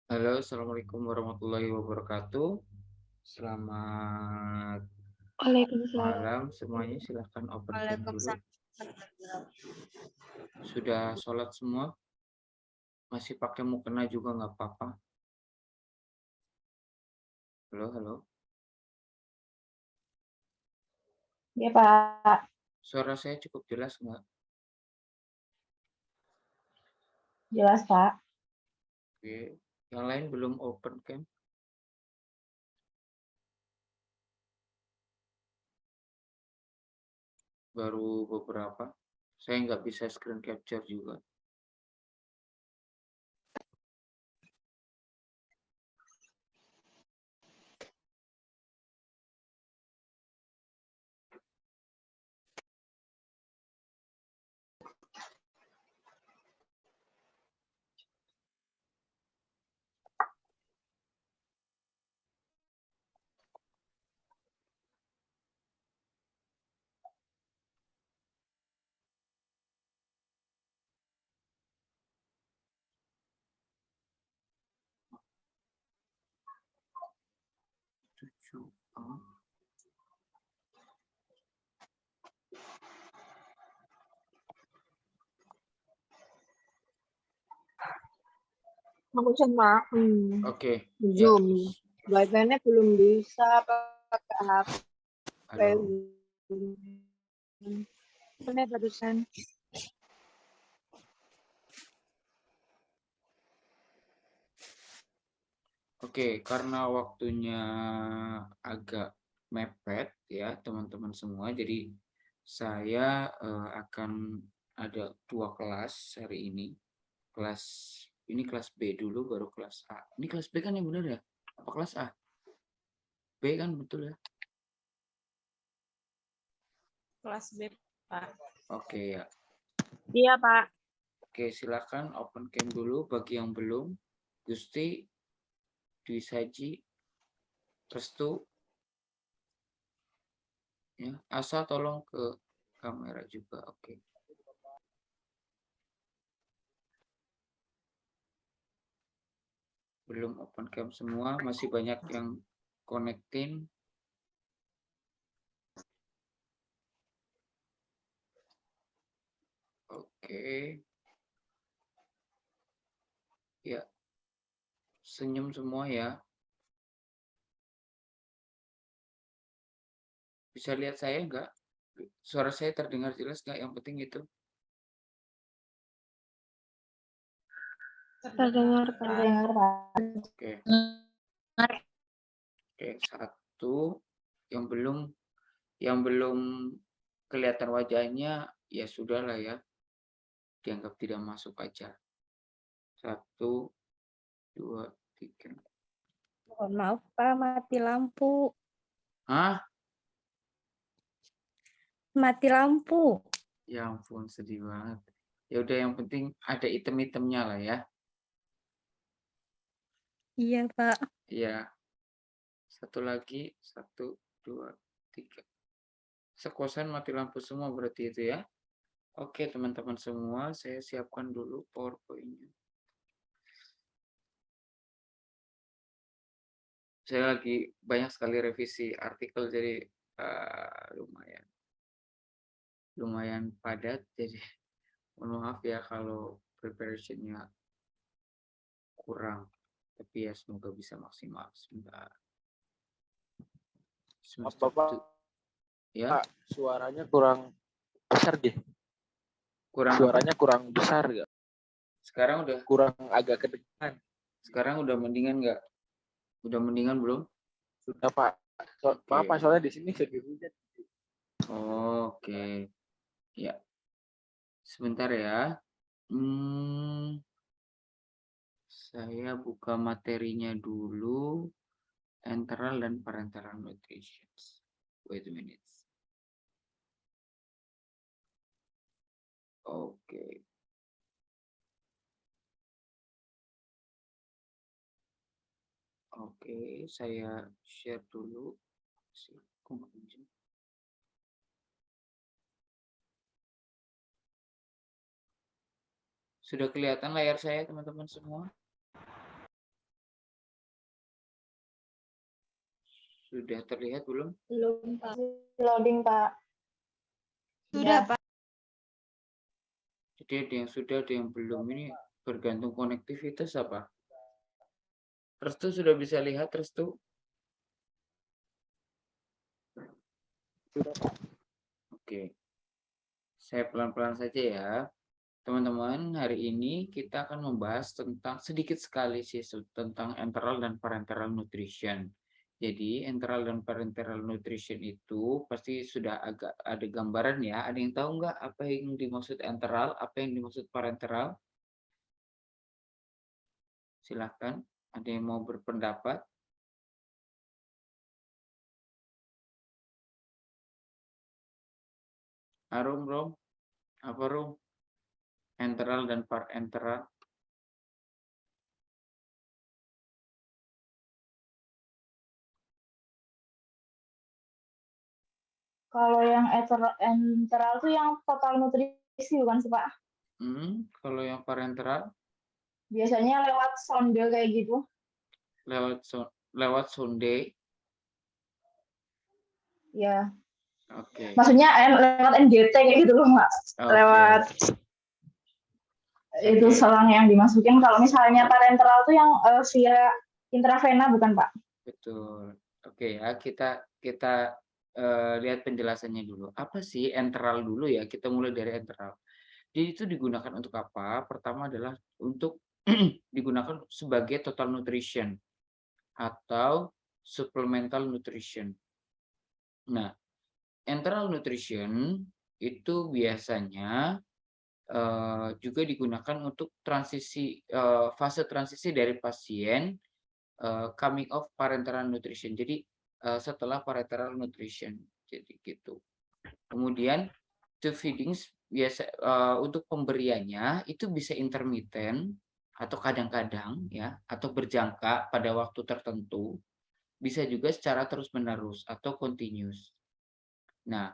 Halo, assalamualaikum warahmatullahi wabarakatuh. Selamat Waalaikumsalam. malam semuanya. Silahkan open cam dulu. Waalaikumsalam. Sudah sholat semua? Masih pakai mukena juga nggak apa-apa. Halo, halo. Ya, Pak. Suara saya cukup jelas nggak? Jelas, Pak. Oke. Yang lain belum open cam? Baru beberapa. Saya nggak bisa screen capture juga. Tujuh. Aku sama Oke. Ya. Zoom. Wifi-nya belum bisa pakai HP. Halo. Ini barusan. Oke, karena waktunya agak mepet ya teman-teman semua, jadi saya akan ada 2 kelas hari ini. Kelas ini kelas B dulu, baru kelas A. Ini kelas B kan yang benar ya? Apa kelas A? B kan betul ya? Kelas B, Pak. Oke ya. Iya, Pak. Oke, silakan open cam dulu bagi yang belum. Gusti, Dwi Saji, Restu, ya. Asa tolong ke kamera juga. Oke. Belum open cam semua, masih banyak yang connecting. Oke. Ya, senyum semua ya. Bisa lihat saya enggak? Suara saya terdengar jelas nggak? Yang penting itu. Terdengar, Pak. Oke. Oke, satu. Yang belum kelihatan wajahnya, ya sudahlah ya. Dianggap tidak masuk aja. 1, 2, 3. Mohon maaf, Pak, mati lampu. Hah? Mati lampu. Ya ampun, sedih banget. Ya udah, yang penting ada item-itemnya lah ya. Iya, Pak. Iya. Satu lagi, 1, 2, 3. Sekosan mati lampu semua berarti itu ya. Oke, teman-teman semua, saya siapkan dulu PowerPoint-nya. Saya lagi banyak sekali revisi artikel, jadi lumayan padat. Jadi mohon maaf ya kalau preparation-nya kurang. Tapi ya semoga bisa maksimal. Sebentar. Semester Bapak, ya, suaranya kurang besar deh. kurang apa? Suaranya kurang besar nggak? Sekarang udah Kurang agak kedengaran. mendingan nggak? Udah mendingan belum? Sudah Pak. Maaf Pak, soalnya di sini sedih hujan. Oke. Ya, sebentar ya. Saya buka materinya dulu. Enteral dan parenteral notations. Wait a minute. Oke. Oke, saya share dulu. Sudah kelihatan layar saya, teman-teman semua? Sudah terlihat belum? Belum, Pak. Loading, Pak. Sudah, Pak. Jadi ada yang sudah, ada yang belum. Ini bergantung konektivitas apa? Restu sudah bisa lihat, Restu? Oke. Saya pelan-pelan saja ya. Teman-teman, hari ini kita akan membahas tentang sedikit sekali sih tentang enteral dan parenteral nutrition. Jadi, enteral dan parenteral nutrition itu pasti sudah agak ada gambaran ya. Ada yang tahu nggak apa yang dimaksud enteral, apa yang dimaksud parenteral? Silahkan, ada yang mau berpendapat? Arum, Rom? Apa, Rom? Enteral dan parenteral? Kalau yang enteral tuh yang total nutrisi bukan sih, Pak? Kalau yang parenteral Biasanya lewat sonde kayak gitu. lewat sonde. Ya, Oke. maksudnya lewat NGT kayak gitu loh, Pak. Oke. Lewat itu Oke. selang yang dimasukin. Kalau misalnya parenteral tuh yang via intravena bukan, Pak? Betul. Oke ya, kita lihat penjelasannya dulu. Apa sih enteral dulu ya? Kita mulai dari enteral. Jadi itu digunakan untuk apa? Pertama adalah untuk digunakan sebagai total nutrition atau supplemental nutrition. Nah, enteral nutrition itu biasanya juga digunakan untuk transisi fase transisi dari pasien coming of parenteral nutrition. Jadi setelah parenteral nutrition, jadi gitu. Kemudian to feedings biasa untuk pemberiannya itu bisa intermittent atau kadang-kadang ya, atau berjangka pada waktu tertentu, bisa juga secara terus-menerus atau continuous. Nah,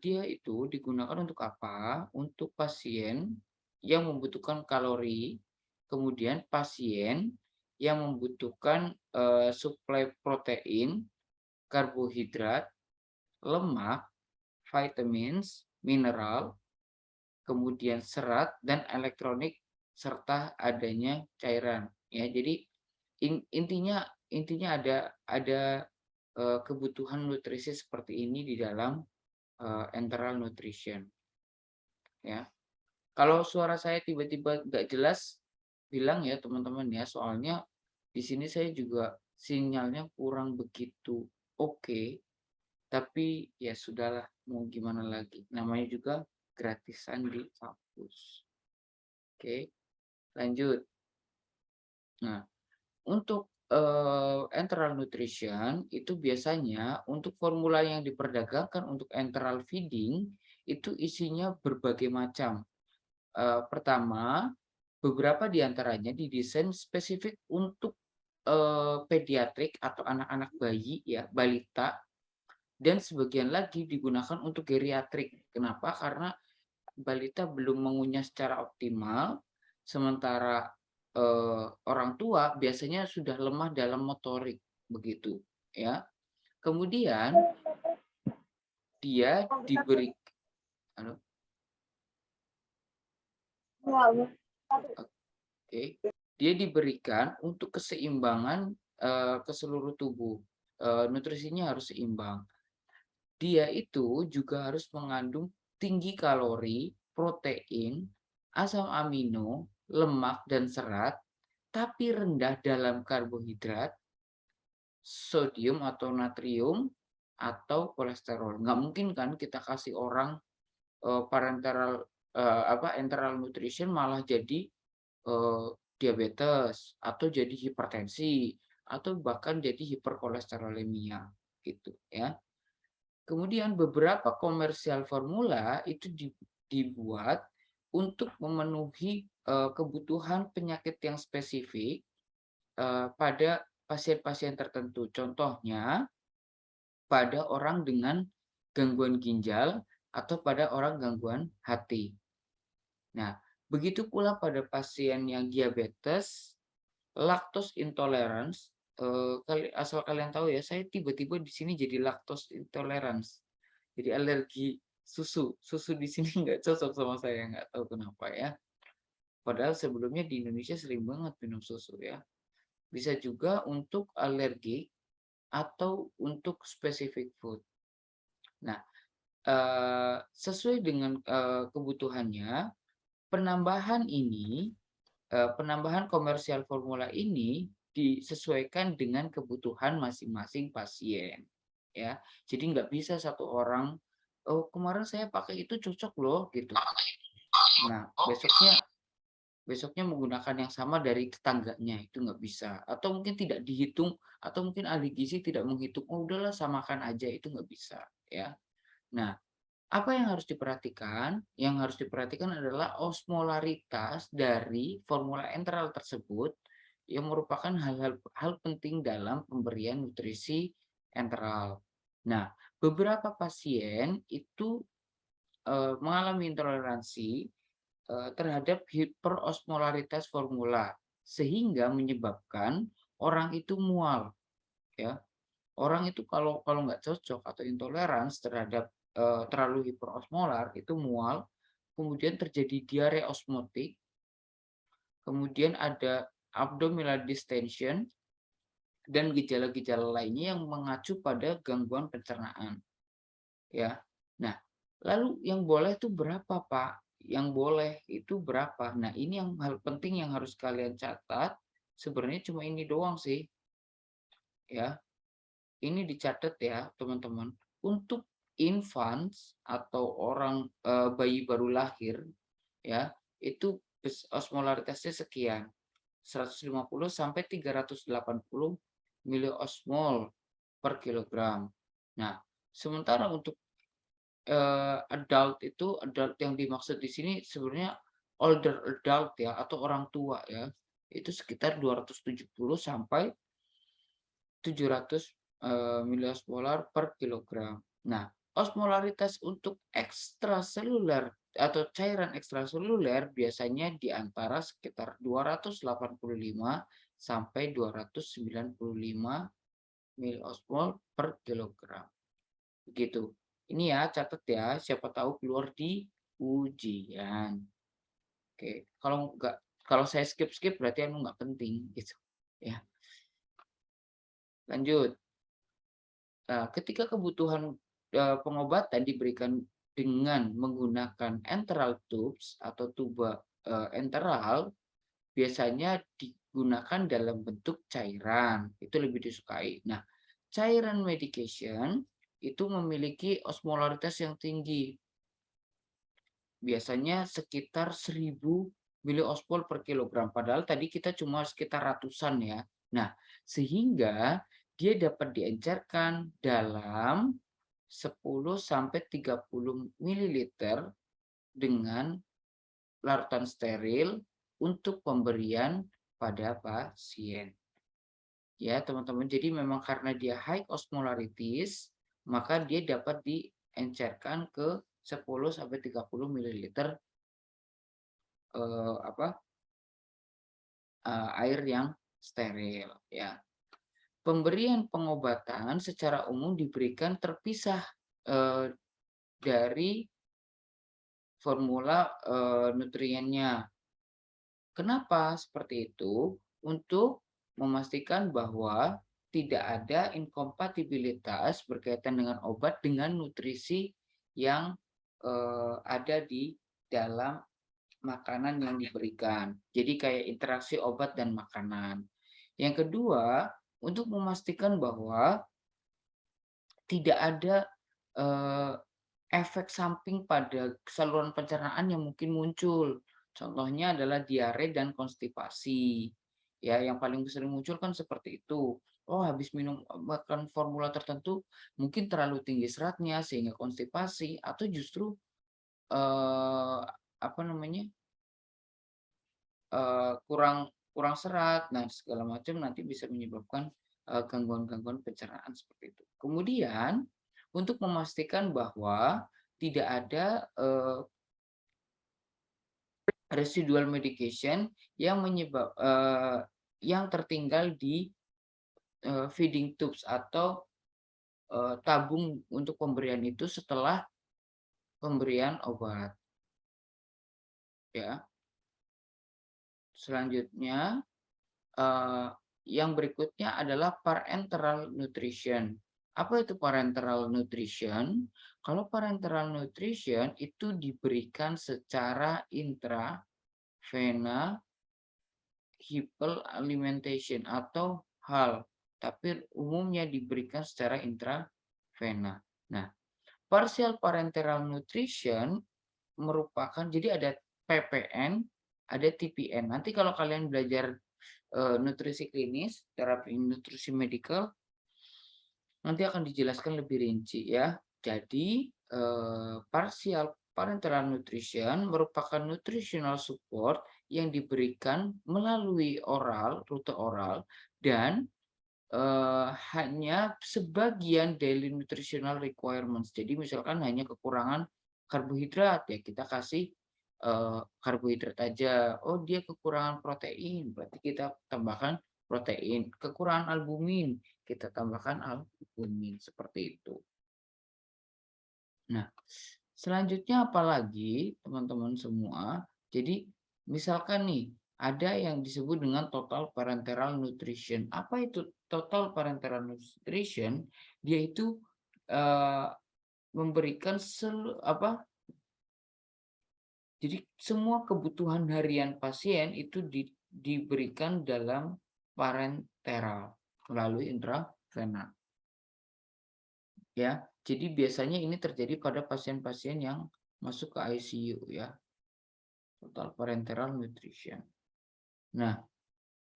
dia itu digunakan untuk apa? Untuk pasien yang membutuhkan kalori, kemudian pasien yang membutuhkan suplai protein, karbohidrat, lemak, vitamins, mineral, kemudian serat dan elektronik serta adanya cairan. Ya, jadi intinya ada kebutuhan nutrisi seperti ini di dalam enteral nutrition. Ya, kalau suara saya tiba-tiba nggak jelas, bilang ya teman-teman ya, soalnya di sini saya juga sinyalnya kurang begitu oke, tapi ya sudahlah, mau gimana lagi, namanya juga gratisan di kampus. Oke, lanjut. Nah, untuk enteral nutrition itu biasanya untuk formula yang diperdagangkan untuk enteral feeding itu isinya berbagai macam. Pertama, beberapa di antaranya didesain spesifik untuk pediatrik atau anak-anak bayi ya, balita, dan sebagian lagi digunakan untuk geriatrik. Kenapa? Karena balita belum mengunyah secara optimal, sementara orang tua biasanya sudah lemah dalam motorik, begitu ya. Kemudian dia diberi halo? Oke, dia diberikan untuk keseimbangan ke seluruh tubuh. Nutrisinya harus seimbang. Dia itu juga harus mengandung tinggi kalori, protein, asam amino, lemak dan serat, tapi rendah dalam karbohidrat, sodium atau natrium, atau kolesterol. Nggak mungkin kan kita kasih orang enteral nutrition malah jadi diabetes atau jadi hipertensi atau bahkan jadi hiperkolesterolemia gitu ya. Kemudian beberapa komersial formula itu dibuat untuk memenuhi kebutuhan penyakit yang spesifik pada pasien-pasien tertentu. Contohnya pada orang dengan gangguan ginjal atau pada orang gangguan hati. Nah, begitu pula pada pasien yang diabetes, lactose intolerance, asal kalian tahu ya, saya tiba-tiba di sini jadi lactose intolerance. Jadi alergi susu. Susu di sini nggak cocok sama saya, nggak tahu kenapa ya. Padahal sebelumnya di Indonesia sering banget minum susu ya. Bisa juga untuk alergi atau untuk specific food. Nah, sesuai dengan kebutuhannya, penambahan komersial formula ini disesuaikan dengan kebutuhan masing-masing pasien, ya. Jadi nggak bisa satu orang, "Oh, kemarin saya pakai itu cocok loh," gitu. Nah, besoknya menggunakan yang sama dari tetangganya, itu nggak bisa. Atau mungkin tidak dihitung, atau mungkin ahli gizi tidak menghitung, "Oh, udahlah samakan aja," itu nggak bisa, ya. Nah, apa yang harus diperhatikan? Yang harus diperhatikan adalah osmolaritas dari formula enteral tersebut yang merupakan hal penting dalam pemberian nutrisi enteral. Nah, beberapa pasien itu mengalami intoleransi terhadap hiperosmolaritas formula sehingga menyebabkan orang itu mual, ya. Orang itu kalau nggak cocok atau intoleransi terhadap terlalu hiperosmolar itu mual, kemudian terjadi diare osmotik, kemudian ada abdominal distension dan gejala-gejala lainnya yang mengacu pada gangguan pencernaan, ya. Nah, lalu yang boleh itu berapa, Pak? Yang boleh itu berapa? Nah, ini yang hal penting yang harus kalian catat, sebenarnya cuma ini doang sih, ya. Ini dicatat ya, teman-teman. Untuk infants atau orang bayi baru lahir ya, itu osmolaritasnya sekian, 150 sampai 380 miliosmol per kilogram. Nah, sementara untuk adult yang dimaksud di sini sebenarnya older adult ya atau orang tua ya, itu sekitar 270 sampai 700 miliosmolar per kilogram. Nah, osmolaritas untuk ekstraseluler atau cairan ekstraseluler biasanya di antara sekitar 285 sampai 295 miliosmol per kilogram. Begitu. Ini ya, catat ya, siapa tahu keluar di ujian. Oke, kalau saya skip berarti anu nggak penting gitu ya. Lanjut. Nah, ketika kebutuhan pengobatan diberikan dengan menggunakan enteral tubes atau tuba enteral, biasanya digunakan dalam bentuk cairan, itu lebih disukai. Nah, cairan medication itu memiliki osmolaritas yang tinggi, biasanya sekitar 1000 miliosmol per kilogram, padahal tadi kita cuma sekitar ratusan ya. Nah, sehingga dia dapat diencerkan dalam 10 sampai 30 ml dengan larutan steril untuk pemberian pada pasien. Ya, teman-teman. Jadi memang karena dia high osmolarities, maka dia dapat diencerkan ke 10 sampai 30 ml air yang steril ya. Pemberian pengobatan secara umum diberikan terpisah dari formula nutriennya. Kenapa seperti itu? Untuk memastikan bahwa tidak ada inkompatibilitas berkaitan dengan obat dengan nutrisi yang ada di dalam makanan yang diberikan. Jadi kayak interaksi obat dan makanan. Yang kedua, untuk memastikan bahwa tidak ada efek samping pada saluran pencernaan yang mungkin muncul. Contohnya adalah diare dan konstipasi. Ya, yang paling sering muncul kan seperti itu. Oh, habis makan formula tertentu mungkin terlalu tinggi seratnya sehingga konstipasi atau justru apa namanya? Kurang serat, nah segala macam nanti bisa menyebabkan gangguan-gangguan pencernaan seperti itu. Kemudian untuk memastikan bahwa tidak ada residual medication yang tertinggal di feeding tubes atau tabung untuk pemberian itu setelah pemberian obat. Ya. Selanjutnya, yang berikutnya adalah parenteral nutrition. Apa itu parenteral nutrition? Kalau parenteral nutrition itu diberikan secara intravena alimentation atau HAL, tapi umumnya diberikan secara intravena. Nah, partial parenteral nutrition merupakan, jadi ada PPN, ada TPN. Nanti kalau kalian belajar nutrisi klinis, terapi nutrisi medikal, nanti akan dijelaskan lebih rinci ya. Jadi partial parenteral nutrition merupakan nutritional support yang diberikan melalui oral, rute oral, dan hanya sebagian daily nutritional requirements. Jadi misalkan hanya kekurangan karbohidrat, ya kita kasih karbohidrat aja. Oh, dia kekurangan protein, berarti kita tambahkan protein. Kekurangan albumin, kita tambahkan albumin, seperti itu. Nah, selanjutnya apalagi teman-teman semua? Jadi misalkan nih, ada yang disebut dengan total parenteral nutrition. Apa itu total parenteral nutrition? Dia itu memberikan jadi semua kebutuhan harian pasien itu diberikan dalam parenteral melalui intravena. Ya, jadi biasanya ini terjadi pada pasien-pasien yang masuk ke ICU ya. Total parenteral nutrition. Nah,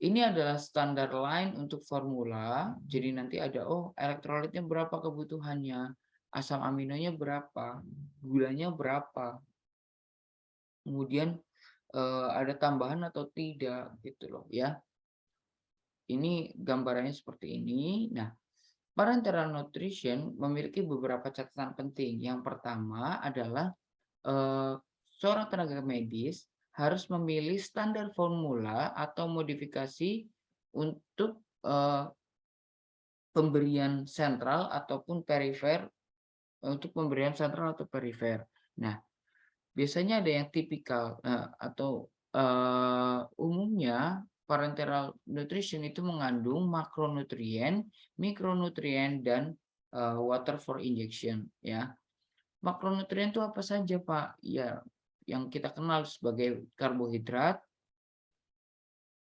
ini adalah standar line untuk formula. Jadi nanti ada, oh elektrolitnya berapa kebutuhannya, asam aminonya berapa, gulanya berapa, kemudian ada tambahan atau tidak gitu loh ya. Ini gambarannya seperti ini. Nah, parenteral nutrition memiliki beberapa catatan penting. Yang pertama adalah seorang tenaga medis harus memilih standar formula atau modifikasi untuk pemberian sentral ataupun perifer, untuk pemberian sentral atau perifer. Nah, biasanya ada yang tipikal atau umumnya parenteral nutrition itu mengandung makronutrien, mikronutrien, dan water for injection ya. Makronutrien itu apa saja, Pak? Ya, yang kita kenal sebagai karbohidrat,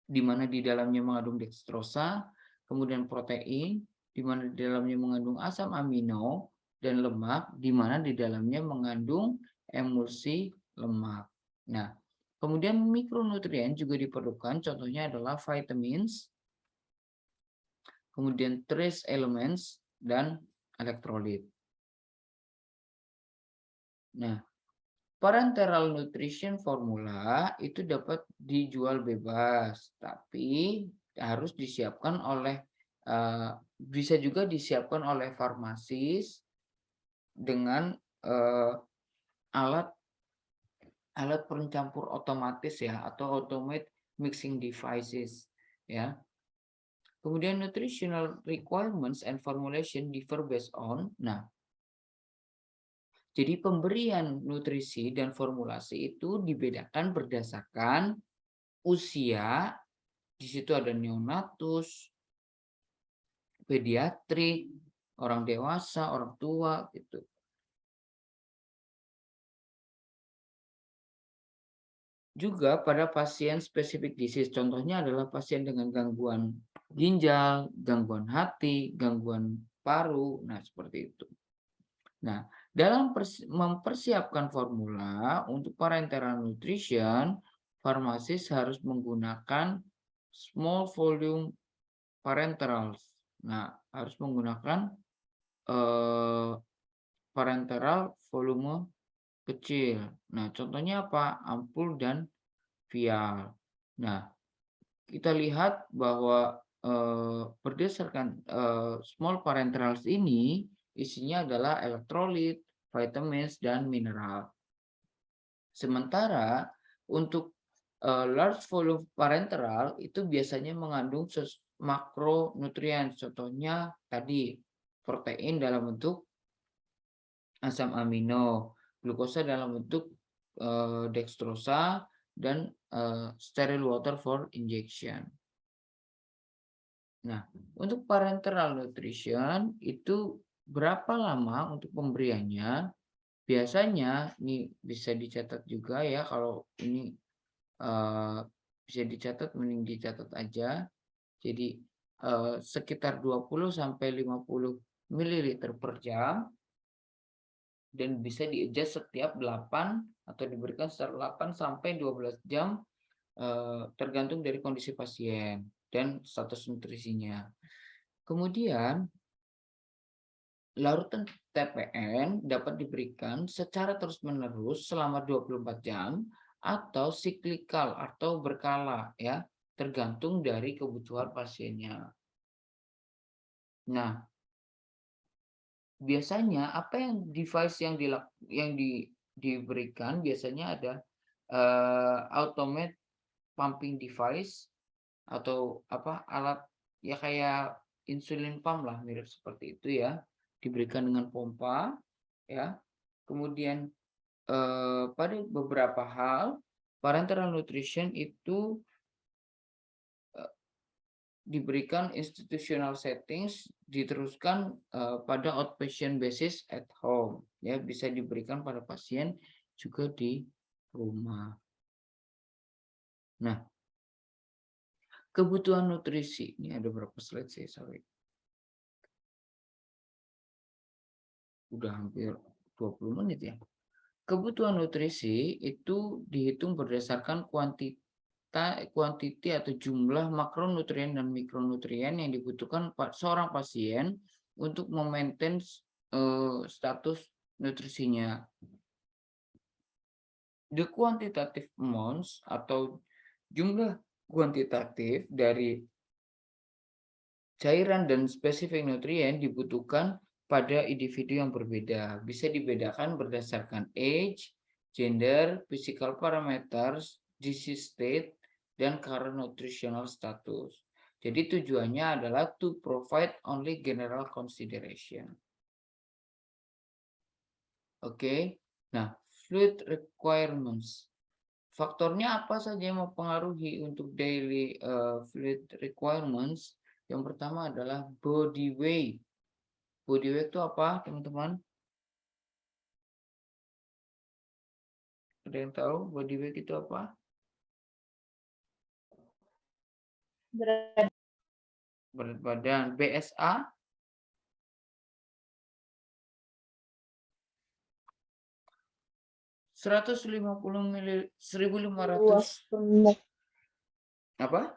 di mana di dalamnya mengandung dekstrosa, kemudian protein, di mana di dalamnya mengandung asam amino, dan lemak, di mana di dalamnya mengandung emulsi lemak. Nah, kemudian mikronutrien juga diperlukan, contohnya adalah vitamins, kemudian trace elements, dan elektrolit. Nah, parenteral nutrition formula itu dapat dijual bebas, tapi harus disiapkan oleh, bisa juga disiapkan oleh farmasis dengan alat pencampur otomatis ya, atau automate mixing devices ya. Kemudian nutritional requirements and formulation differ based on, jadi pemberian nutrisi dan formulasi itu dibedakan berdasarkan usia, di situ ada neonatus, pediatrik, orang dewasa, orang tua gitu. Juga pada pasien spesifik disease, contohnya adalah pasien dengan gangguan ginjal, gangguan hati, gangguan paru, nah seperti itu. Nah, dalam mempersiapkan formula untuk parenteral nutrition, farmasis harus menggunakan small volume parenterals. Nah, harus menggunakan parenteral volume kecil. Nah, contohnya apa? Ampul dan vial. Nah, kita lihat bahwa berdasarkan small parenterals ini, isinya adalah elektrolit, vitamins, dan mineral. Sementara untuk large volume parenteral itu biasanya mengandung makronutrien. Contohnya tadi protein dalam bentuk asam amino, glukosa dalam bentuk dextrosa, dan sterile water for injection. Nah, untuk parenteral nutrition itu berapa lama untuk pemberiannya? Biasanya ini bisa dicatat juga ya, kalau ini bisa dicatat, mending dicatat aja. Jadi sekitar 20 sampai 50 ml per jam, dan bisa di-adjust setiap 8 atau diberikan setelah 8 sampai 12 jam tergantung dari kondisi pasien dan status nutrisinya. Kemudian larutan TPN dapat diberikan secara terus-menerus selama 24 jam atau siklikal atau berkala ya, tergantung dari kebutuhan pasiennya. Nah, biasanya apa yang device yang diberikan biasanya ada automate pumping device atau apa, alat ya kayak insulin pump lah, mirip seperti itu ya, diberikan dengan pompa ya. Kemudian pada beberapa hal parenteral nutrition itu diberikan institutional settings, diteruskan pada outpatient basis at home ya, bisa diberikan pada pasien juga di rumah. Nah, kebutuhan nutrisi ini ada berapa slide sih, sorry. Udah hampir 20 menit ya. Kebutuhan nutrisi itu dihitung berdasarkan kuantiti atau jumlah makronutrien dan mikronutrien yang dibutuhkan seorang pasien untuk memaintain status nutrisinya. The quantitative amounts atau jumlah kuantitatif dari cairan dan spesifik nutrien dibutuhkan pada individu yang berbeda. Bisa dibedakan berdasarkan age, gender, physical parameters, disease state, dan current nutritional status. Jadi tujuannya adalah to provide only general consideration. Oke. Nah, fluid requirements. Faktornya apa saja yang mempengaruhi untuk daily fluid requirements? Yang pertama adalah body weight. Body weight itu apa, teman-teman? Ada yang tahu body weight itu apa? Berat Berat badan. BSA? 150 ml, 1500 luas apa?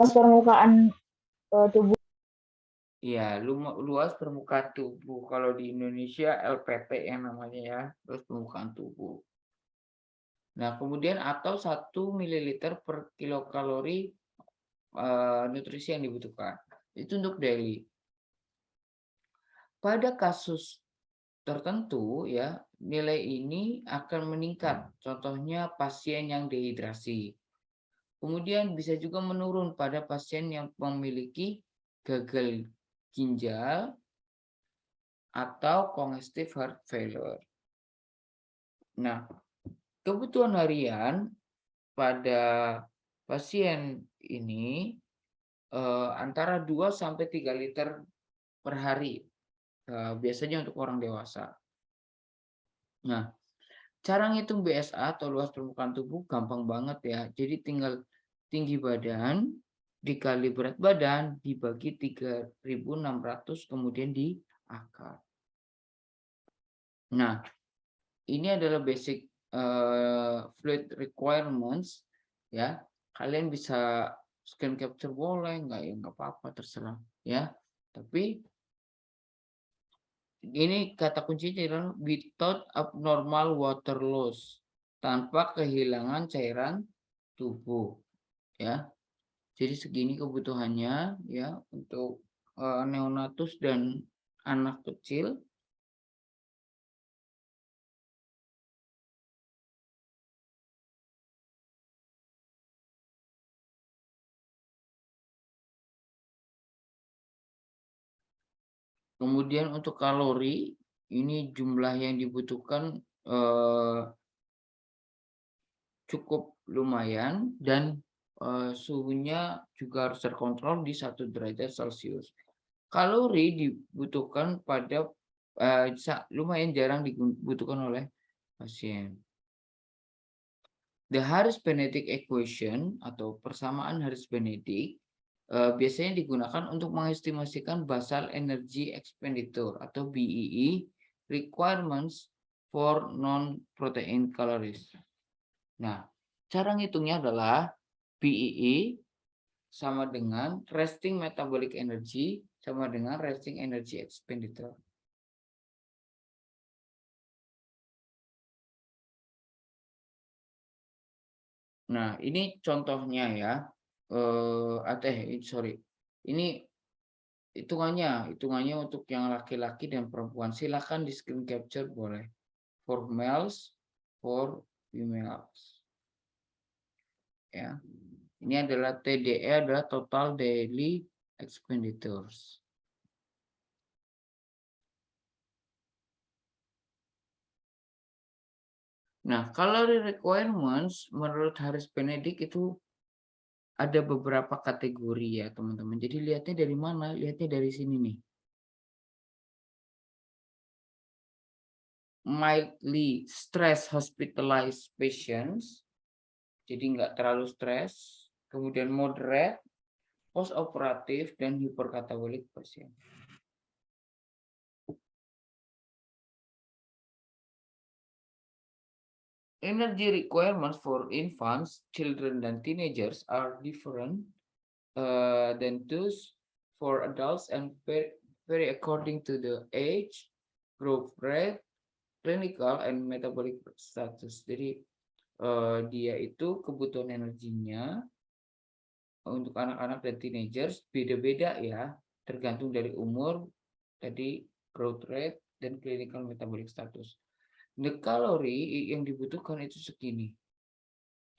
permukaan tubuh. Iya, luas permukaan tubuh. Kalau di Indonesia LPT yang namanya ya, luas permukaan tubuh. Nah, kemudian atau 1 ml per kilokalori nutrisi yang dibutuhkan. Itu untuk daily. Pada kasus tertentu ya, nilai ini akan meningkat. Contohnya pasien yang dehidrasi. Kemudian bisa juga menurun pada pasien yang memiliki gagal ginjal atau congestive heart failure. Nah, kebutuhan harian pada pasien ini antara 2 sampai 3 liter per hari. Biasanya untuk orang dewasa. Nah, cara ngitung BSA atau luas permukaan tubuh gampang banget ya. Jadi tinggal tinggi badan dikali berat badan dibagi 3.600 kemudian diakar. Nah, ini adalah basic fluid requirements ya. Kalian bisa screen capture boleh, enggak ya enggak apa-apa, terserah ya. Tapi ini kata kuncinya adalah without abnormal water loss, tanpa kehilangan cairan tubuh ya. Jadi segini kebutuhannya ya untuk neonatus dan anak kecil. Kemudian untuk kalori, ini jumlah yang dibutuhkan cukup lumayan dan suhunya juga harus terkontrol di 1 derajat Celcius. Kalori dibutuhkan pada lumayan jarang dibutuhkan oleh pasien. The Harris-Benedict equation atau persamaan Harris-Benedict biasanya digunakan untuk mengestimasikan basal energy expenditure atau BEE requirements for non-protein calories. Nah, cara ngitungnya adalah BEE sama dengan resting metabolic energy sama dengan resting energy expenditure. Nah, ini contohnya ya. Ini hitungannya untuk yang laki-laki dan perempuan. Silakan di screen capture boleh. For males, for females. Ya. Ini adalah TDE adalah total daily expenditures. Nah, calorie requirements menurut Harris-Benedict itu ada beberapa kategori ya, teman-teman. Jadi lihatnya dari mana? Lihatnya dari sini nih. Mildly stress hospitalized patients. Jadi nggak terlalu stres. Kemudian moderate, post-operatif, dan hiperkatabolik pasien. Energy requirements for infants, children, dan teenagers are different than those for adults and vary according to the age, growth rate, clinical, and metabolic status. Jadi dia itu kebutuhan energinya untuk anak-anak dan teenagers beda-beda ya, tergantung dari umur, tadi growth rate, dan clinical metabolic status. The kalori yang dibutuhkan itu segini.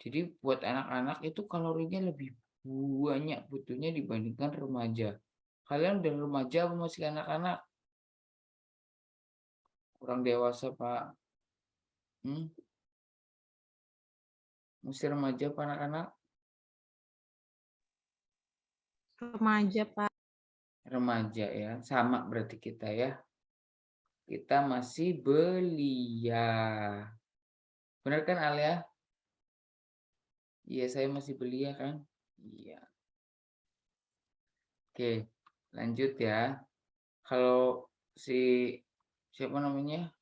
Jadi buat anak-anak itu kalorinya lebih banyak butuhnya dibandingkan remaja. Kalian udah remaja apa masih anak-anak? Kurang dewasa, Pak. Masih remaja apa anak-anak? Remaja, Pak. Remaja ya, sama berarti kita ya. Kita masih belia. Benar kan Alia? Iya, saya masih belia kan? Iya. Oke, lanjut ya. Kalau siapa namanya?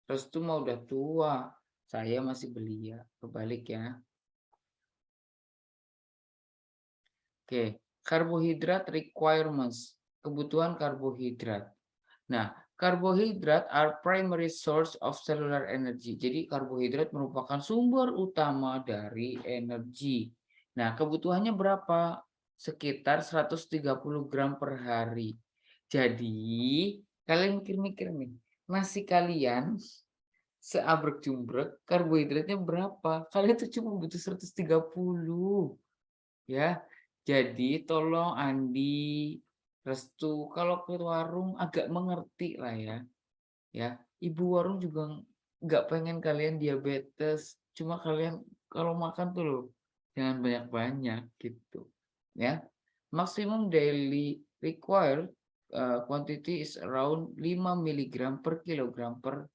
Restu mah udah tua. Saya masih belia. Kebalik ya. Oke, karbohidrat requirements. Kebutuhan karbohidrat. Nah, karbohidrat are primary source of cellular energy. Jadi karbohidrat merupakan sumber utama dari energi. Nah, kebutuhannya berapa? Sekitar 130 gram per hari. Jadi, kalian mikir-mikir nih, nasi kalian seabrek-jumbrek karbohidratnya berapa? Kalian tuh cuma butuh 130. Ya. Jadi tolong Andi, Restu, kalau ke warung agak mengerti lah ya. Ya, ibu warung juga nggak pengen kalian diabetes. Cuma kalian kalau makan tuh loh, jangan banyak-banyak gitu. Ya, maximum daily required quantity is around 5 mg per kilogram per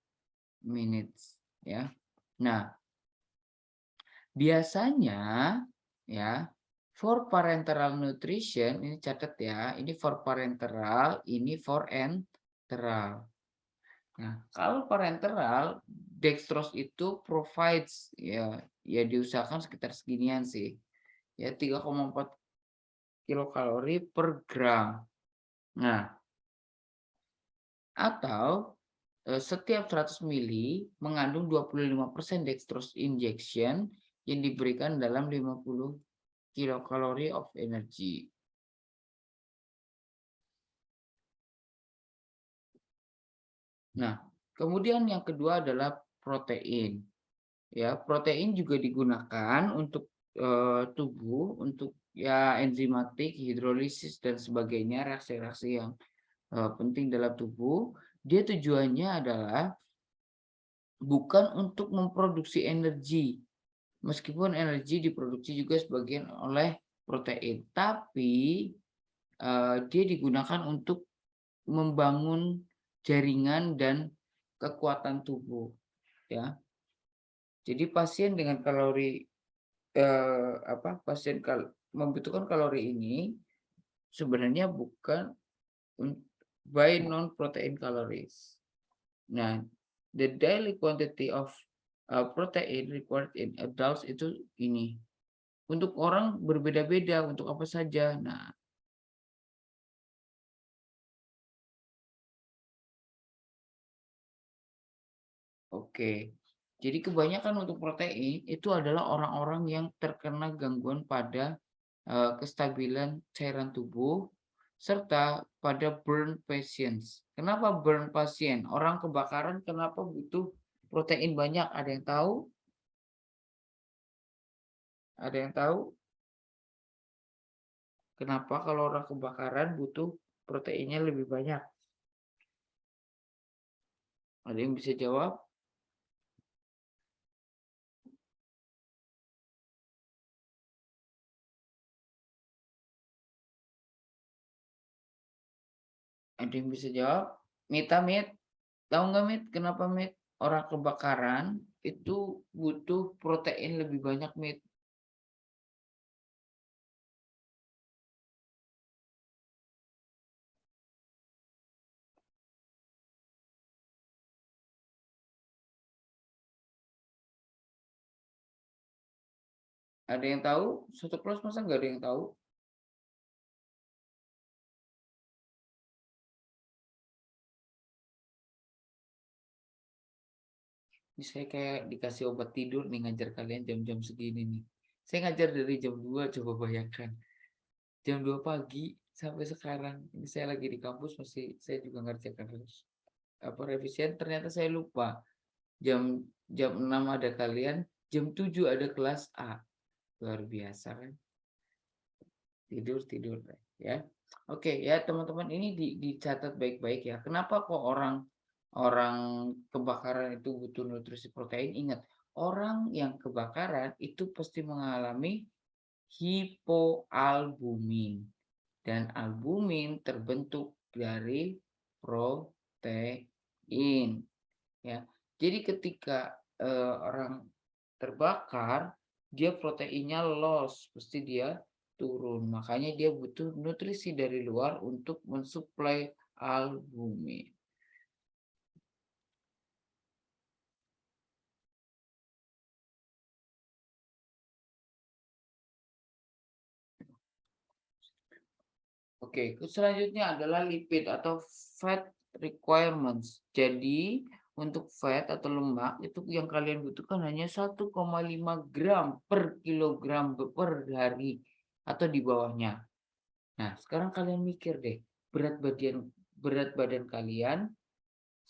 minutes. Ya, nah biasanya ya. For parenteral nutrition, ini catat ya, ini for parenteral, ini for enteral. Nah, kalau parenteral, dextrose itu provides, ya diusahakan sekitar seginian sih. Ya, 3,4 kilokalori per gram. Nah, atau setiap 100 mili mengandung 25% dextrose injection yang diberikan dalam 50 kilokalori of energy. Nah, kemudian yang kedua adalah protein. Ya, protein juga digunakan untuk tubuh untuk ya enzimatik, hidrolisis dan sebagainya, reaksi-reaksi yang penting dalam tubuh, dia tujuannya adalah bukan untuk memproduksi energi, meskipun energi diproduksi juga sebagian oleh protein, tapi dia digunakan untuk membangun jaringan dan kekuatan tubuh, ya. Jadi pasien dengan kalori pasien membutuhkan kalori ini sebenarnya bukan by non-protein calories. Nah, the daily quantity of protein required in adults itu ini. Untuk orang berbeda-beda, untuk apa saja. Nah, oke. Jadi kebanyakan untuk protein itu adalah orang-orang yang terkena gangguan pada kestabilan cairan tubuh serta pada burn patients. Kenapa burn pasien? Orang kebakaran kenapa butuh protein banyak? Ada yang tahu? Ada yang tahu? Kenapa kalau orang kebakaran butuh proteinnya lebih banyak? Ada yang bisa jawab? Ada yang bisa jawab? Mita, Mit? Tahu nggak, Mit? Kenapa, Mit? Orang kebakaran itu butuh protein lebih banyak, Mit. Ada yang tahu? Satu kelas masa nggak ada yang tahu? Ini saya kayak dikasih obat tidur nih ngajar kalian jam-jam segini nih. Saya ngajar dari jam 2, coba bayangkan. Jam 2 pagi sampai sekarang. Ini saya lagi di kampus masih saya juga ngerjakan revisian, ternyata saya lupa. Jam jam 6 ada kalian, jam 7 ada kelas A. Luar biasa kan? Tidur ya. Oke ya teman-teman, ini dicatat baik-baik ya. Kenapa kok orang kebakaran itu butuh nutrisi protein? Ingat, orang yang kebakaran itu pasti mengalami hipoalbumin. Dan albumin terbentuk dari protein. Ya. Jadi ketika orang terbakar, dia proteinnya loss, pasti dia turun. Makanya dia butuh nutrisi dari luar untuk mensuplai albumin. Oke, selanjutnya adalah lipid atau fat requirements. Jadi, untuk fat atau lemak itu yang kalian butuhkan hanya 1,5 gram per kilogram per hari atau di bawahnya. Nah, sekarang kalian mikir deh, berat badan kalian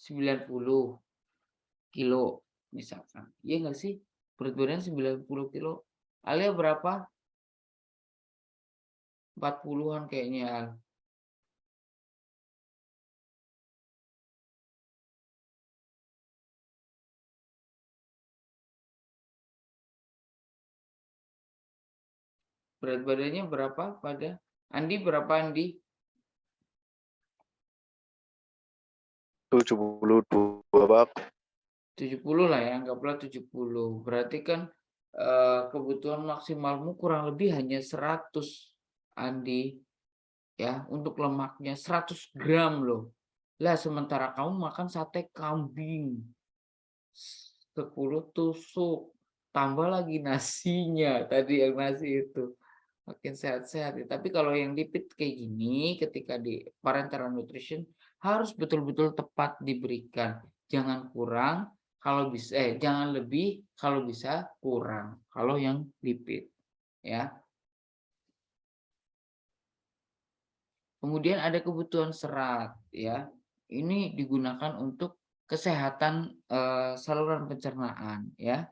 90 kilo misalkan. Iya nggak sih? Berat badan 90 kilo. Alia berapa? 40-an kayaknya. Berat badannya berapa pada Andi? Berapa Andi? 72 bab. 70 lah ya, anggaplah 70. Berarti kan kebutuhan maksimalmu kurang lebih hanya 100 Andi ya, untuk lemaknya 100 gram loh. Lah sementara kamu makan sate kambing 10 tusuk, tambah lagi nasinya, tadi yang nasi itu. Makin sehat-sehat ya. Tapi kalau yang lipid kayak gini, ketika di parenteral nutrition harus betul-betul tepat diberikan. Jangan kurang, kalau bisa jangan lebih, kalau bisa kurang. Kalau yang lipid, ya. Kemudian ada kebutuhan serat, ya. Ini digunakan untuk kesehatan saluran pencernaan, ya.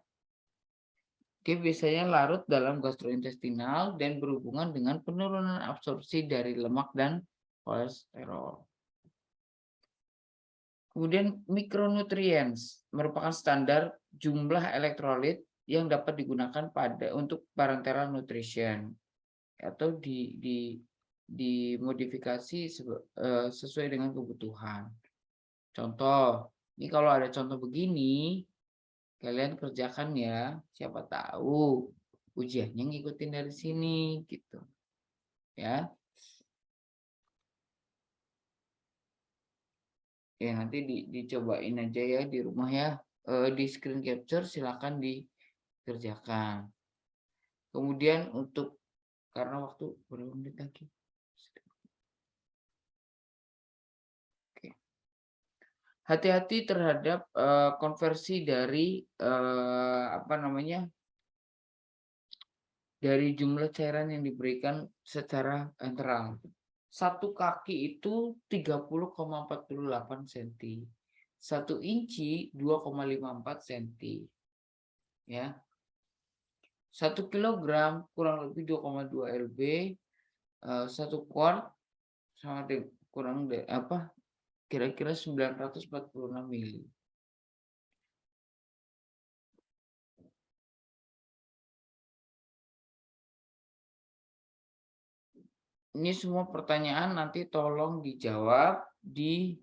Dia biasanya larut dalam gastrointestinal dan berhubungan dengan penurunan absorpsi dari lemak dan kolesterol. Kemudian mikronutrients merupakan standar jumlah elektrolit yang dapat digunakan untuk parenteral nutrition atau dimodifikasi sesuai dengan kebutuhan. Contoh, ini kalau ada contoh begini, kalian kerjakan ya. Siapa tahu ujiannya ngikutin dari sini gitu. Ya. Ya nanti dicobain aja ya di rumah ya. Di screen capture silakan dikerjakan. Kemudian karena waktu berapa menit lagi? Oke. Hati-hati terhadap konversi dari dari jumlah cairan yang diberikan secara enteral. Satu kaki itu 30,48 cm. 1 inci 2,54 cm. Ya. 1 kilogram kurang lebih 2,2 lb. 1 quart sama kira-kira 946 mili. Ini semua pertanyaan nanti tolong dijawab di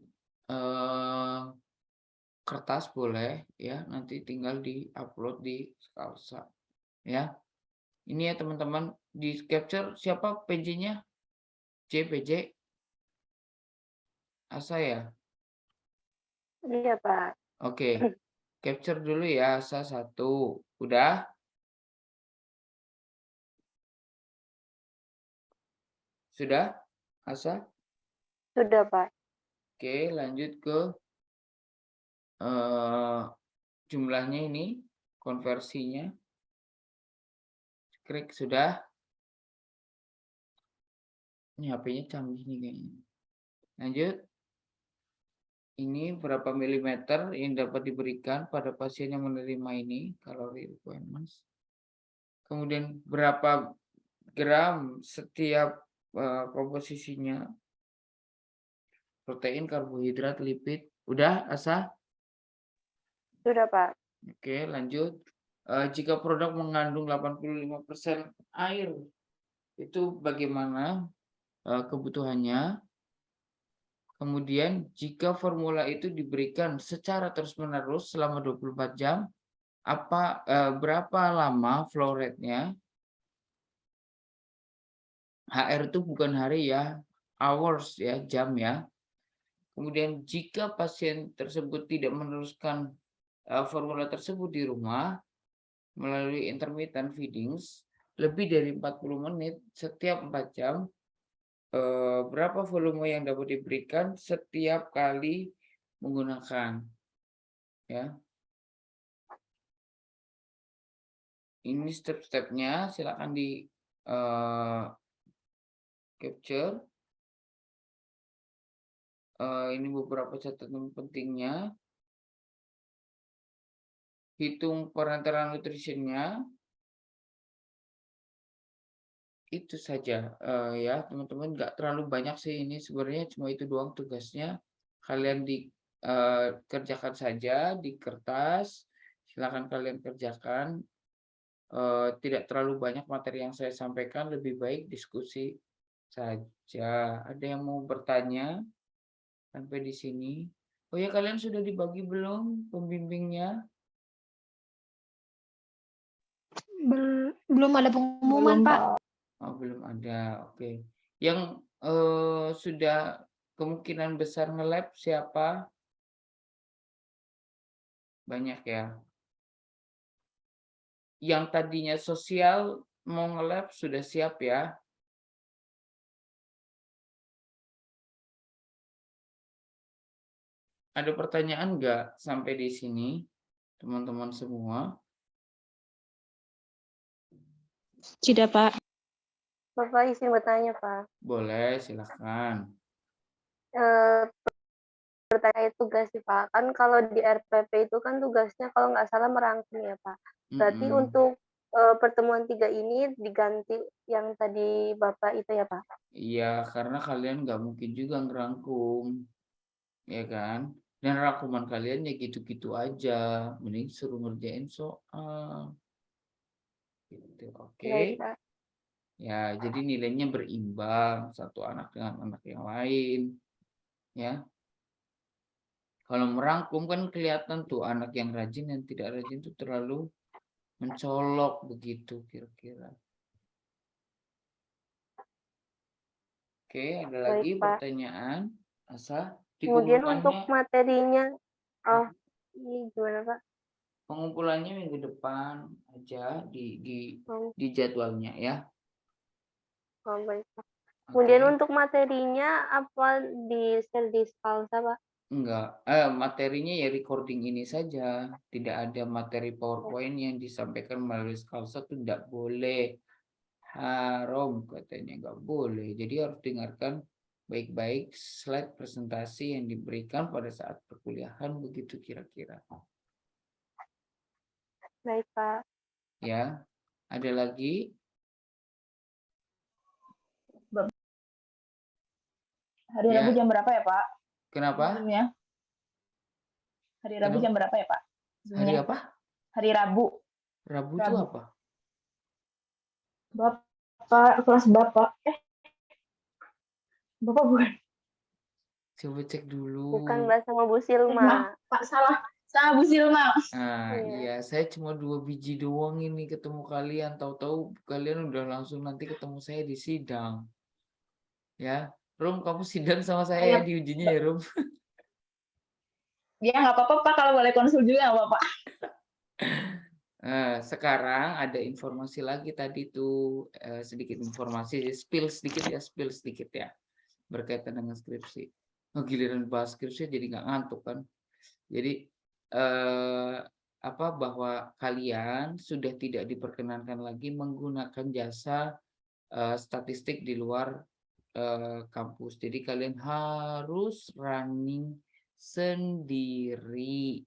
kertas boleh ya, nanti tinggal di-upload di Scalsa ya. Ini ya teman-teman, di capture siapa PJ-nya? PJ? Asa ya? Iya, Pak. Oke. Capture dulu ya, Asa 1. Udah? Sudah? Asa? Sudah, Pak. Oke, lanjut ke jumlahnya ini, konversinya. Klik sudah. Ini HP-nya canggih nih kayaknya. Lanjut. Ini berapa milimeter yang dapat diberikan pada pasien yang menerima ini, kalori requirements. Kemudian berapa gram setiap komposisinya, protein, karbohidrat, lipid. Udah, Asa? Sudah, Pak. Oke, lanjut. Jika produk mengandung 85% air, itu bagaimana kebutuhannya? Kemudian jika formula itu diberikan secara terus-menerus selama 24 jam, berapa lama flow rate-nya? HR itu bukan hari ya, hours ya, jam ya. Kemudian jika pasien tersebut tidak meneruskan formula tersebut di rumah melalui intermittent feedings lebih dari 40 menit setiap 4 jam, berapa volume yang dapat diberikan setiap kali menggunakan ya. Ini step-stepnya, silakan di capture. Ini beberapa catatan pentingnya. Hitung parenteral nutritionnya. Itu saja ya teman-teman, nggak terlalu banyak sih, ini sebenarnya cuma itu doang tugasnya. Kalian kerjakan saja di kertas, silakan kalian kerjakan. Tidak terlalu banyak materi yang saya sampaikan, lebih baik diskusi saja. Ada yang mau bertanya sampai di sini? Oh ya, kalian sudah dibagi belum pembimbingnya? Belum ada pengumuman, Belum, Pak. Pak. Oh, belum ada. Oke. Yang sudah kemungkinan besar nge-lab siapa? Banyak ya. Yang tadinya sosial mau nge-lab sudah siap ya? Ada pertanyaan nggak sampai di sini, teman-teman semua? Tidak, Pak. Bapak izin bertanya, Pak. Boleh, silakan. Bertanya tugas sih, Pak. Kan kalau di RPP itu kan tugasnya kalau nggak salah merangkum ya, Pak. Berarti untuk pertemuan 3 ini diganti yang tadi Bapak itu ya, Pak? Iya, karena kalian nggak mungkin juga ngerangkum, ya kan? Dan rangkuman kalian ya gitu-gitu aja, mending suruh ngerjain soal. Gitu, oke. Baik, Pak. Ya, jadi nilainya berimbang satu anak dengan anak yang lain, ya. Kalau merangkum kan kelihatan tuh anak yang rajin dan tidak rajin itu terlalu mencolok begitu kira-kira. Oke, ada Baik, lagi Pak. pertanyaan? Asa, Kemudian untuk dikumpulkannya materinya, oh, ini gimana, Pak? pengumpulannya minggu depan aja Oh, di jadwalnya ya. oh, baik, Pak. Oke. Kemudian untuk materinya apa di-share di Salsa, Pak? Enggak, materinya ya recording ini saja. Tidak ada materi PowerPoint yang disampaikan melalui Skalsa itu tidak boleh. Haram katanya, nggak boleh. Jadi harus dengarkan baik-baik slide presentasi yang diberikan pada saat perkuliahan begitu kira-kira. Baik, Pak. Ya, ada lagi? Hari Ya. Rabu jam berapa ya, Pak? Kenapa? Zoom-nya? Hari Rabu jam berapa ya, Pak? Hari Zoom-nya? apa? Hari Rabu. Rabu itu Rabu. apa? Bapak, kelas Bapak. Bapak bukan. Coba cek dulu. Bukan Mbak sama Bu Silma. Maaf, Pak, salah. Sama Bu Silma. Nah, Iya. iya, saya cuma 2 biji doang ini ketemu kalian. Tahu-tahu kalian udah langsung nanti ketemu saya di sidang. Ya, Rum, kamu sidang sama saya ya di ujinya ya, Rum. Ya, nggak apa-apa, Pak. Kalau boleh konsul juga nggak apa-apa. Sekarang ada informasi lagi tadi tuh, sedikit informasi, spill sedikit ya, berkaitan dengan skripsi. Oh, giliran bahas skripsi jadi nggak ngantuk kan. Jadi, bahwa kalian sudah tidak diperkenankan lagi menggunakan jasa statistik di luar kampus. Jadi kalian harus running sendiri,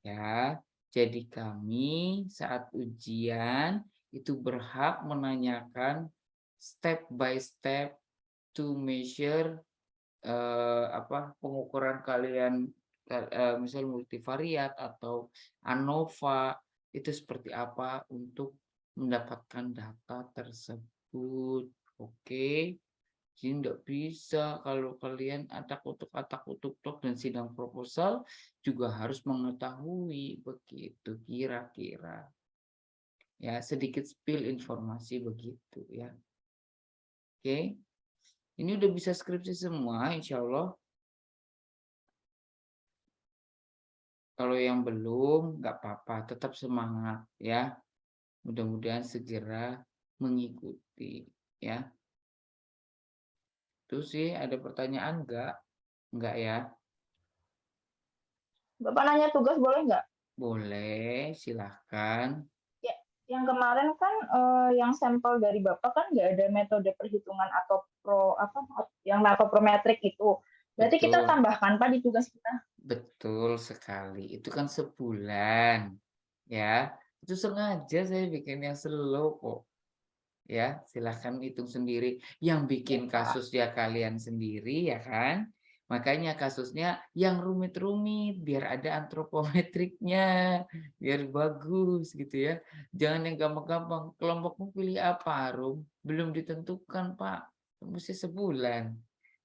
ya. Jadi kami saat ujian itu berhak menanyakan step by step to measure pengukuran kalian, misal multivariat atau ANOVA itu seperti apa untuk mendapatkan data tersebut. Oke. Jadi nggak bisa kalau kalian atak-utuk tok dan sidang proposal juga harus mengetahui begitu kira-kira. Ya, sedikit spill informasi begitu ya. Oke. Ini udah bisa skripsi semua insya Allah. Kalau yang belum nggak apa-apa, tetap semangat ya. Mudah-mudahan segera mengikuti ya. Itu sih ada pertanyaan nggak? Enggak ya? Bapak nanya tugas boleh nggak? Boleh, silahkan. Ya, yang kemarin kan yang sampel dari Bapak kan nggak ada metode perhitungan atau yang metrik itu. Berarti kita Betul. tambahkan Pak di tugas kita. Betul sekali. Itu kan sebulan. Ya, itu sengaja saya bikin yang slow kok. Ya, silahkan hitung sendiri. Yang bikin kasus ya kalian sendiri ya kan. Makanya kasusnya yang rumit-rumit biar ada antropometriknya, biar bagus gitu ya. Jangan yang gampang-gampang. Kelompokmu pilih apa, Rum? Belum ditentukan, Pak. Mesti sebulan.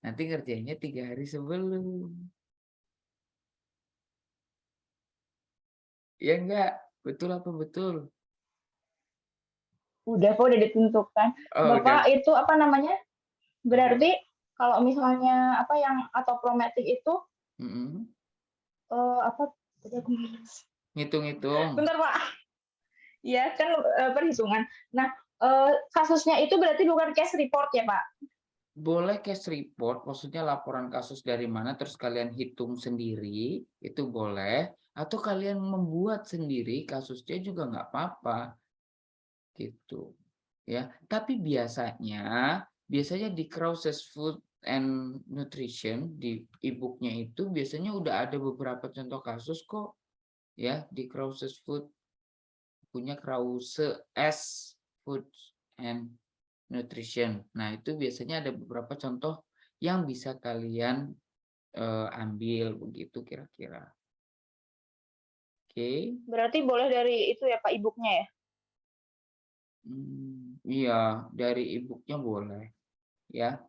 Nanti ngerjainnya 3 hari sebelum. Ya enggak? Betul apa betul? Udah Pak, udah ditentukan. Oh, Bapak udah. itu apa namanya? Berarti kalau misalnya yang antropometrik itu Mm-mm. apa? Ngitung-ngitung. Bentar Pak. Ya kan perhitungan. Nah, kasusnya itu berarti bukan case report ya Pak? Boleh case report, maksudnya laporan kasus dari mana, terus kalian hitung sendiri, itu boleh. Atau kalian membuat sendiri kasusnya juga nggak apa-apa. Gitu. Ya, tapi biasanya di Krause's Food and Nutrition, di e-book-nya itu biasanya udah ada beberapa contoh kasus kok. Ya, di Krause's Food punya Krause S Food and Nutrition. Nah, itu biasanya ada beberapa contoh yang bisa kalian ambil begitu kira-kira. Oke. Berarti boleh dari itu ya Pak e-book-nya ya? Iya, dari e-book-nya boleh ya.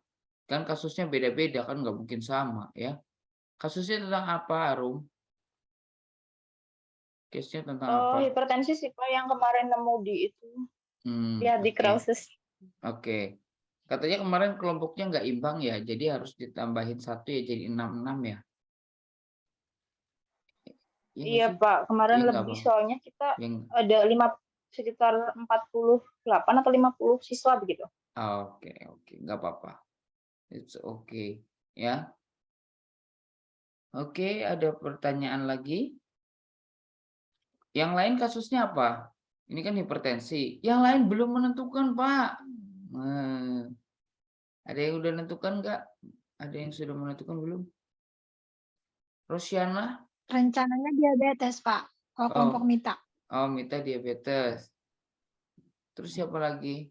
Kan kasusnya beda-beda kan nggak mungkin sama ya. Kasusnya tentang apa, Arum? Case-nya tentang Oh, apa? hipertensi sih Pak yang kemarin nemu di itu. Lihat di Oke. Krauses. Oke. Katanya kemarin kelompoknya nggak imbang ya, jadi harus ditambahin 1 ya jadi 6 ya? Iya nggak Iya sih? Pak, kemarin Iya nggak, lebih Bang? soalnya kita Yang ada sekitar 48 atau 50 siswa begitu. oke, nggak apa-apa. It's okay ya. Oke, ada pertanyaan lagi? Yang lain kasusnya apa? Ini kan hipertensi. Yang lain belum menentukan, Pak. Ada yang udah menentukan nggak? Ada yang sudah menentukan belum? Rosiana? Rencananya diabetes, Pak. Kalau kelompok Oh, Mita. Mita diabetes. Terus siapa lagi?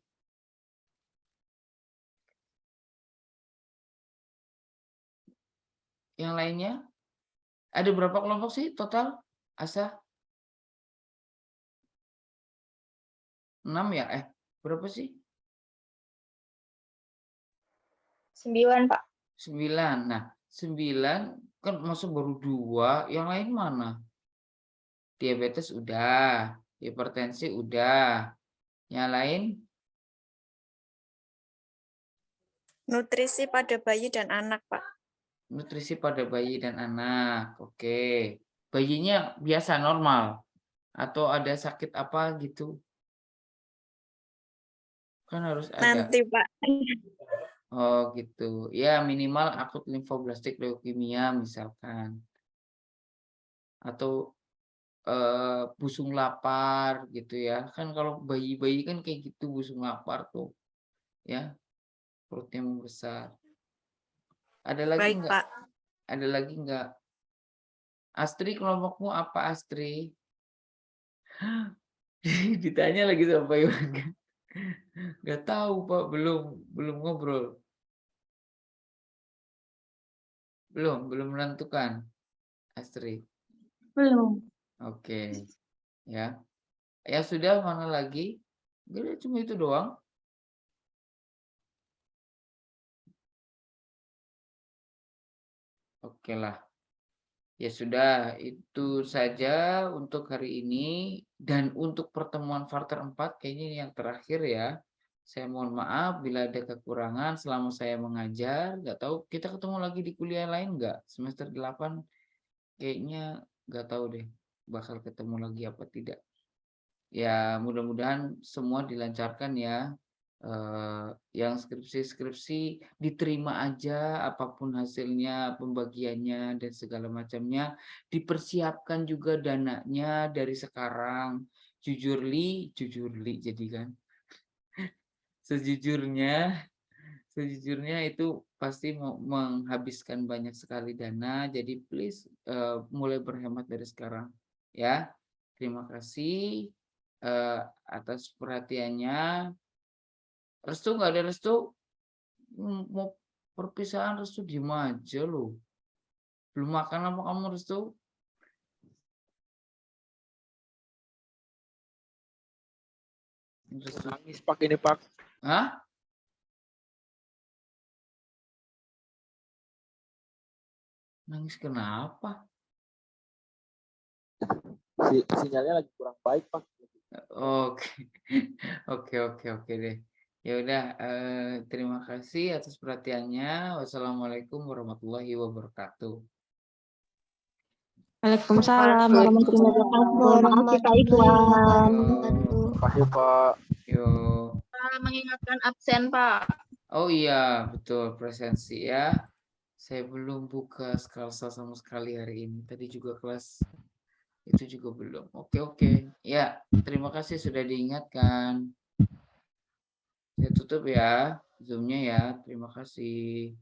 Yang lainnya? Ada berapa kelompok sih total? Asa? 6 ya? Berapa sih? 9 Pak. 9. Nah, 9 kan masa baru 2, yang lain mana? Diabetes udah, hipertensi udah. Yang lain? Nutrisi pada bayi dan anak, Pak. Nutrisi pada bayi dan anak. Oke. Bayinya biasa normal atau ada sakit apa gitu? Kan harus ada. Nanti, Pak. Oh, gitu. Ya, minimal akut limfoblastik leukemia misalkan. Atau busung lapar gitu ya. Kan kalau bayi-bayi kan kayak gitu busung lapar tuh, ya, perutnya membesar. Ada lagi Baik, nggak? Pak. Ada lagi nggak? Astri, kelompokmu apa, Astri? Ditanya lagi sama Yoga. Nggak tahu, Pak, belum ngobrol. Belum menentukan, Astri. Belum. Oke, ya. Ya sudah, mana lagi? Udah cuma itu doang. Oke lah. Ya sudah, itu saja untuk hari ini dan untuk pertemuan Varter 4 kayaknya ini yang terakhir ya. Saya mohon maaf bila ada kekurangan selama saya mengajar. Nggak tahu kita ketemu lagi di kuliah lain nggak? Semester 8 kayaknya nggak tahu deh bakal ketemu lagi apa tidak. Ya mudah-mudahan semua dilancarkan ya. Yang skripsi diterima aja apapun hasilnya, pembagiannya dan segala macamnya. Dipersiapkan juga dananya dari sekarang. Jujurli jadi kan. Sejujurnya itu pasti mau menghabiskan banyak sekali dana. Jadi please mulai berhemat dari sekarang ya. Terima kasih atas perhatiannya. Restu nggak ada restu? Mau perpisahan Restu diem aja loh. Belum makan apa kamu Restu? Restu. Nangis Pak ini Pak. Hah? Nangis kenapa? Sinyalnya lagi kurang baik Pak. Oke. Oke deh. Ya udah, terima kasih atas perhatiannya. Wassalamualaikum warahmatullahi wabarakatuh. Waalaikumsalam warahmatullahi wabarakatuh. Makasih Pak Ikhwan. Terima kasih Pak. Yo. Mengingatkan absen Pak. Oh iya, betul presensi ya. Saya belum buka Skalsa sama sekali hari ini. Tadi juga kelas itu juga belum. Oke. Ya, terima kasih sudah diingatkan. Saya tutup ya Zoom-nya ya. Terima kasih.